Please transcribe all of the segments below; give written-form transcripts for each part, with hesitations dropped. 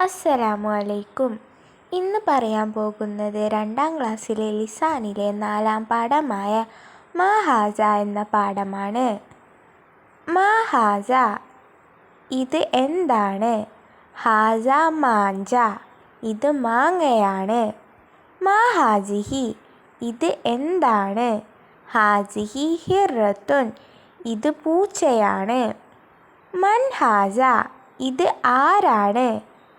അസ്സലാമു അലൈക്കും. ഇന്ന് പറയാൻ പോകുന്നത് 2ാം ക്ലാസ്സിലെ ലിസാനിലെ 4ാം പാഠമായ മാ ഹാസ എന്ന പാഠമാണ്. മാ ഹാസ, ഇത് എന്താണ്? ഹാസ മാഞ്ച, ഇത് മാങ്ങയാണ്. മാ ഹാസിഹി, ഇത് എന്താണ്? ഹാസിഹി ഹിർറത്തുൻ, ഇത് പൂച്ചയാണ്. മൻ ഹാസ, ഇത് ആരാണ്?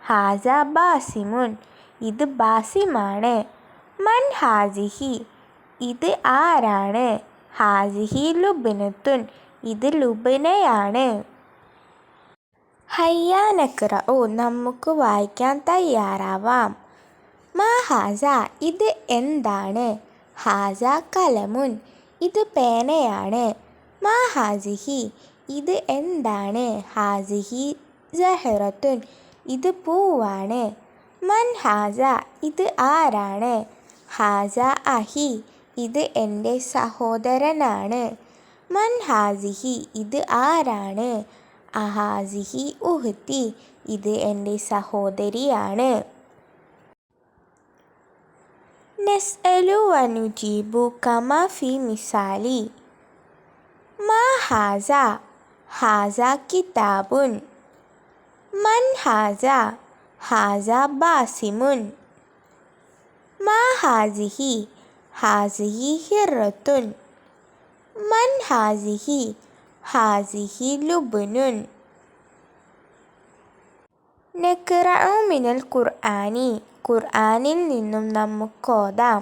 ഹാസ ബാസിമുൻ, ഇത് ബാസിമാണ്. മൻ ഹാസിഹി, ഇത് ആരാണ്? ഹാസിഹി ലുബ്നത്തുൻ, ഇത് ലുബ്നയാണ്. ഹയ്യാ നഖ്റഉ, നമുക്ക് വായിക്കാൻ തയ്യാറാവാം. മാ ഹാസ, ഇത് എന്താണ്? ഹാസ കലമുൻ, ഇത് പേനയാണ്. മാ ഹാസിഹി, ഇത് എന്താണ്? ഹാസിഹി സഹറത്തുൻ, ഇത് പൂവാണ്. മൻ ഹാസ, ഇത് ആരാണ്? ഹാസ അഹി, ഇത് എൻ്റെ സഹോദരനാണ്. മൻ ഹാസിഹി, ഇത് ആരാണ്? അഹാസിഹി ഉഹ്തി, ഇത് എൻ്റെ സഹോദരിയാണ്. നസ്അലു വനുജീബു കമാ ഫി മിസാലി. മാ ഹാസ, ഹാസ കിതാബുൻ. മൻ ഹാസ, ഹാസ ബാസിമുൻ. മാ ഹാസിഹി, ഹാസിഹി ഹിർറത്തുൻ. മൻ ഹാസിഹി, ഹാസിഹി ലുബ്നുൻ. നഖ്റഉ മിനൽ ഖുർആനി, ഖുർആനിൽ നിന്നും നമുക്കോതാം.